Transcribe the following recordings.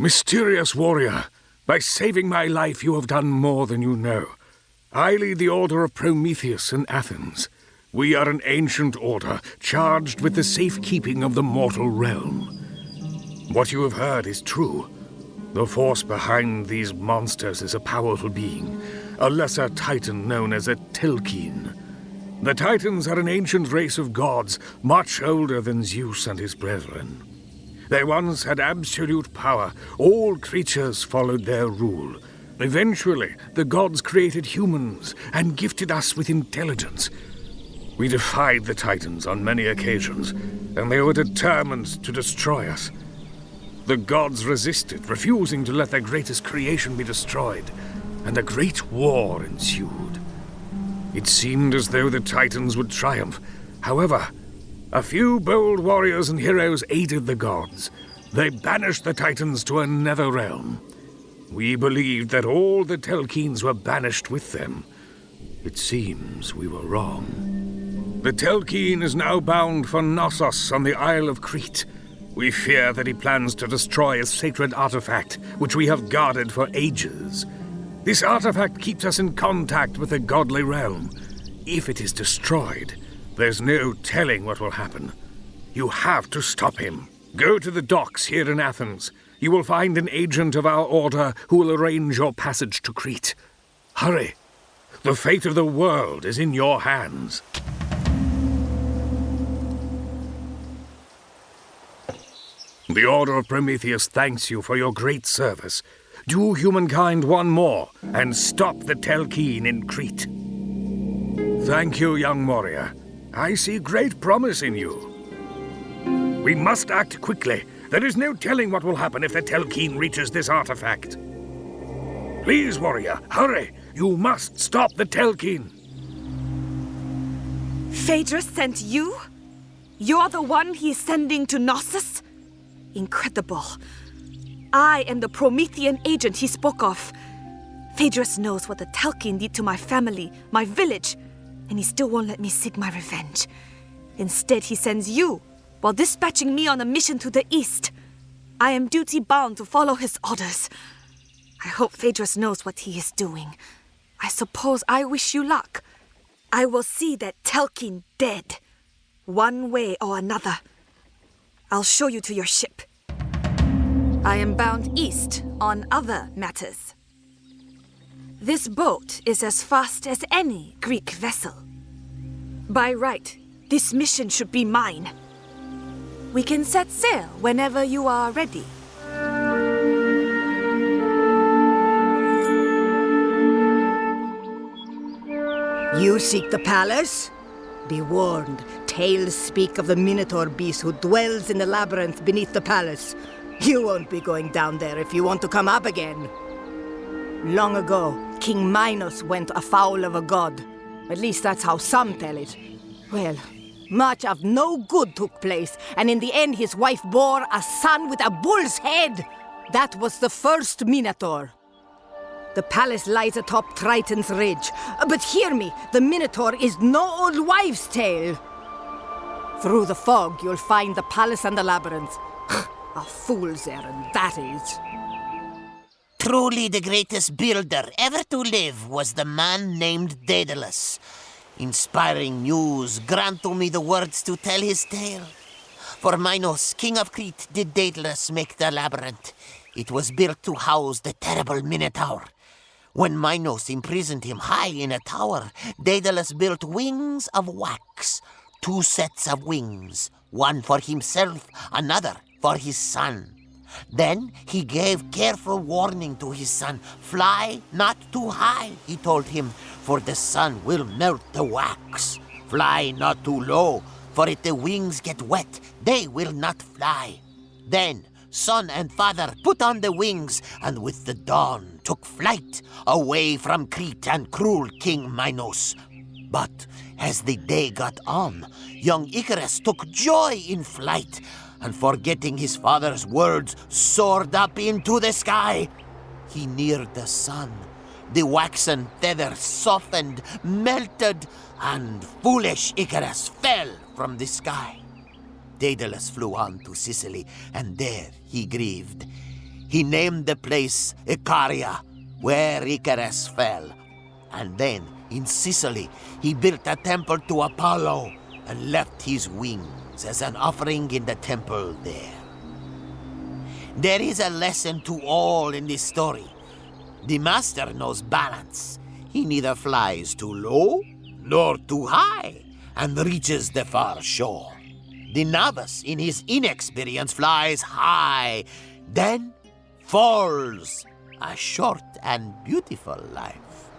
Mysterious warrior, by saving my life you have done more than you know. I lead the Order of Prometheus in Athens. We are an ancient order, charged with the safekeeping of the mortal realm. What you have heard is true. The force behind these monsters is a powerful being, a lesser titan known as a Telkine. The Titans are an ancient race of gods, much older than Zeus and his brethren. They once had absolute power. All creatures followed their rule. Eventually, the gods created humans and gifted us with intelligence. We defied the Titans on many occasions, and they were determined to destroy us. The gods resisted, refusing to let their greatest creation be destroyed, and a great war ensued. It seemed as though the Titans would triumph. However, a few bold warriors and heroes aided the gods. They banished the Titans to another realm. We believed that all the Telkines were banished with them. It seems we were wrong. The Telkine is now bound for Knossos on the Isle of Crete. We fear that he plans to destroy a sacred artifact which we have guarded for ages. This artifact keeps us in contact with the godly realm. If it is destroyed, there's no telling what will happen. You have to stop him. Go to the docks here in Athens. You will find an agent of our order who will arrange your passage to Crete. Hurry. The fate of the world is in your hands. The Order of Prometheus thanks you for your great service. Do humankind one more, and stop the Telkine in Crete. Thank you, young warrior. I see great promise in you. We must act quickly. There is no telling what will happen if the Telkine reaches this artifact. Please, warrior, hurry! You must stop the Telkine! Phaedrus sent you? You're the one he's sending to Knossos? Incredible. I am the Promethean agent he spoke of. Phaedrus knows what the Telkine did to my family, my village, and he still won't let me seek my revenge. Instead, he sends you, while dispatching me on a mission to the east. I am duty-bound to follow his orders. I hope Phaedrus knows what he is doing. I suppose I wish you luck. I will see that Telkine dead, one way or another. I'll show you to your ship. I am bound east on other matters. This boat is as fast as any Greek vessel. By right, this mission should be mine. We can set sail whenever you are ready. You seek the palace? Be warned, tales speak of the Minotaur beast who dwells in the labyrinth beneath the palace. You won't be going down there if you want to come up again. Long ago, King Minos went afoul of a god. At least that's how some tell it. Well, much of no good took place, and in the end his wife bore a son with a bull's head. That was the first Minotaur. The palace lies atop Triton's ridge. But hear me, the Minotaur is no old wives' tale. Through the fog, you'll find the palace and the labyrinth. A fool's errand, that is. Truly the greatest builder ever to live was the man named Daedalus. Inspiring muse, grant to me the words to tell his tale. For Minos, king of Crete, did Daedalus make the labyrinth. It was built to house the terrible Minotaur. When Minos imprisoned him high in a tower, Daedalus built wings of wax. 2 sets of wings, one for himself, another for his son. Then he gave careful warning to his son. Fly not too high, he told him, for the sun will melt the wax. Fly not too low, for if the wings get wet, they will not fly. Then son and father put on the wings, and with the dawn took flight away from Crete and cruel King Minos. But as the day got on, young Icarus took joy in flight, and forgetting his father's words, soared up into the sky. He neared the sun. The waxen feather softened, melted, and foolish Icarus fell from the sky. Daedalus flew on to Sicily, and there he grieved. He named the place Icaria, where Icarus fell. And then, in Sicily, he built a temple to Apollo and left his wings as an offering in the temple there. There is a lesson to all in this story. The master knows balance. He neither flies too low nor too high and reaches the far shore. The novice, in his inexperience, flies high, then falls. A short and beautiful life.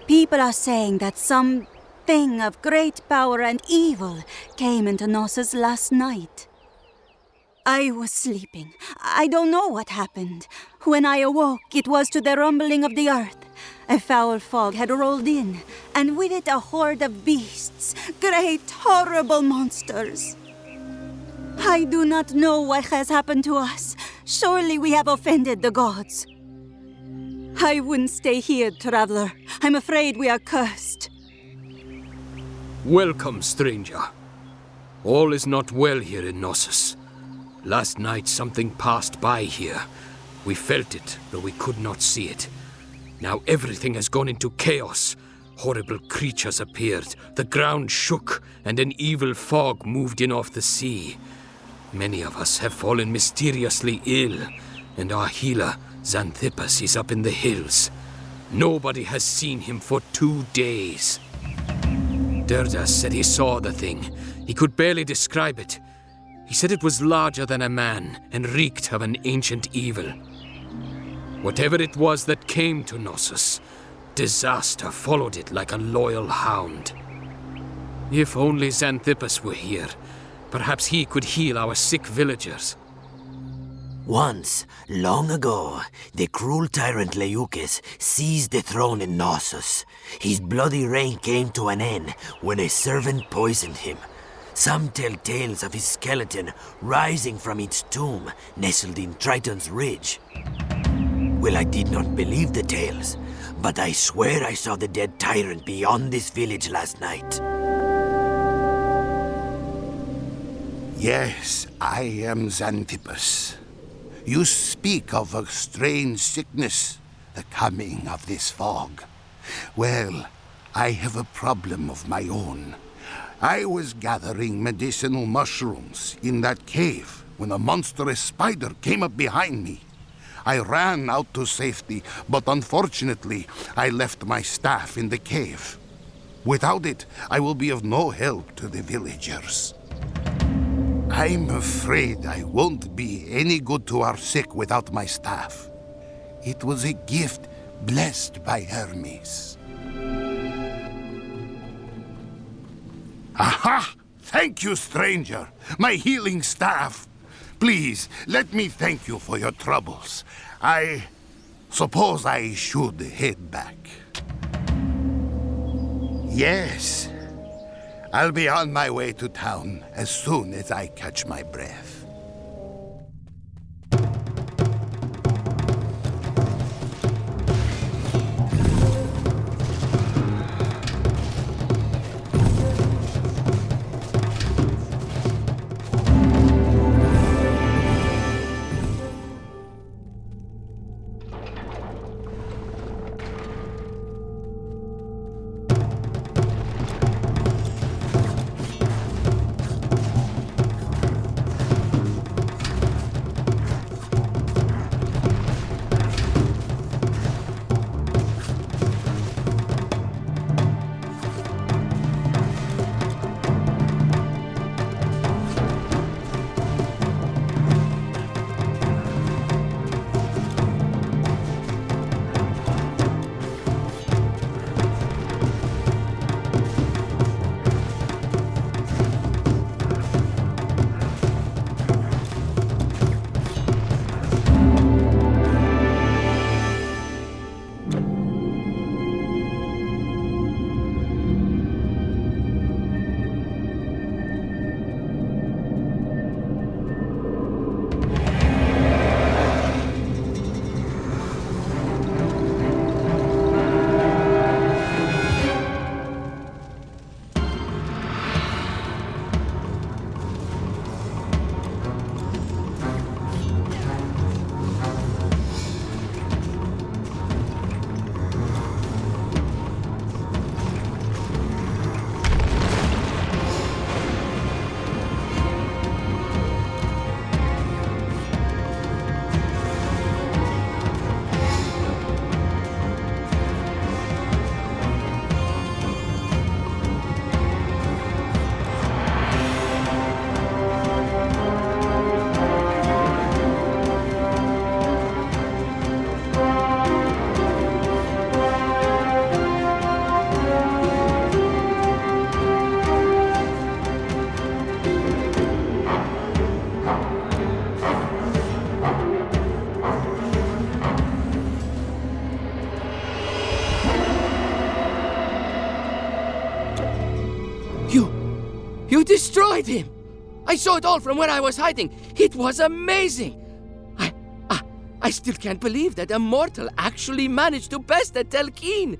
People are saying that something of great power and evil came into Knossos last night. I was sleeping. I don't know what happened. When I awoke, it was to the rumbling of the earth. A foul fog had rolled in, and with it a horde of beasts, great, horrible monsters. I do not know what has happened to us. Surely we have offended the gods. I wouldn't stay here, traveler. I'm afraid we are cursed. Welcome, stranger. All is not well here in Knossos. Last night something passed by here. We felt it, though we could not see it. Now everything has gone into chaos. Horrible creatures appeared, the ground shook, and an evil fog moved in off the sea. Many of us have fallen mysteriously ill, and our healer, Xanthippus, is up in the hills. Nobody has seen him for 2 days. Derdas said he saw the thing. He could barely describe it. He said it was larger than a man and reeked of an ancient evil. Whatever it was that came to Knossos, disaster followed it like a loyal hound. If only Xanthippus were here, perhaps he could heal our sick villagers. Once, long ago, the cruel tyrant Leucus seized the throne in Knossos. His bloody reign came to an end when a servant poisoned him. Some tell tales of his skeleton rising from its tomb nestled in Triton's Ridge. Well, I did not believe the tales, but I swear I saw the dead tyrant beyond this village last night. Yes, I am Xanthippus. You speak of a strange sickness, the coming of this fog. Well, I have a problem of my own. I was gathering medicinal mushrooms in that cave when a monstrous spider came up behind me. I ran out to safety, but unfortunately, I left my staff in the cave. Without it, I will be of no help to the villagers. I'm afraid I won't be any good to our sick without my staff. It was a gift blessed by Hermes. Aha! Thank you, stranger! My healing staff! Please, let me thank you for your troubles. I suppose I should head back. Yes. I'll be on my way to town as soon as I catch my breath. You destroyed him! I saw it all from where I was hiding. It was amazing! I still can't believe that a mortal actually managed to best at Telkine.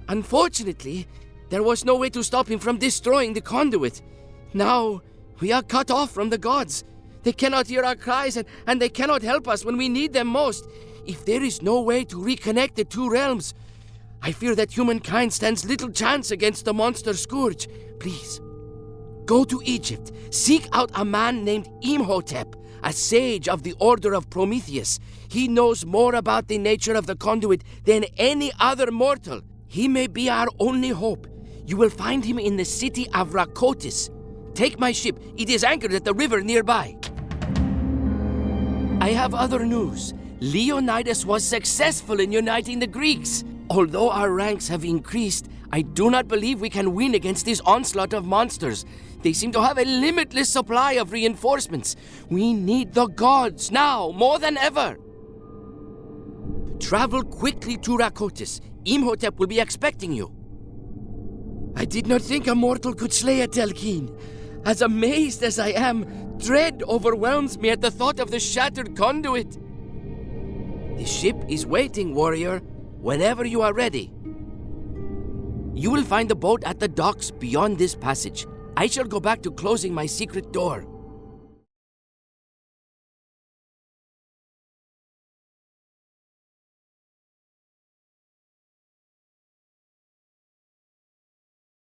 Unfortunately, there was no way to stop him from destroying the conduit. Now, we are cut off from the gods. They cannot hear our cries and they cannot help us when we need them most. If there is no way to reconnect the two realms, I fear that humankind stands little chance against the monster Scourge. Please, go to Egypt. Seek out a man named Imhotep, a sage of the Order of Prometheus. He knows more about the nature of the conduit than any other mortal. He may be our only hope. You will find him in the city of Rakotis. Take my ship. It is anchored at the river nearby. I have other news. Leonidas was successful in uniting the Greeks. Although our ranks have increased, I do not believe we can win against this onslaught of monsters. They seem to have a limitless supply of reinforcements. We need the gods now, more than ever. Travel quickly to Rakotis. Imhotep will be expecting you. I did not think a mortal could slay a Telkine. As amazed as I am, dread overwhelms me at the thought of the shattered conduit. The ship is waiting, warrior, whenever you are ready. You will find the boat at the docks beyond this passage. I shall go back to closing my secret door.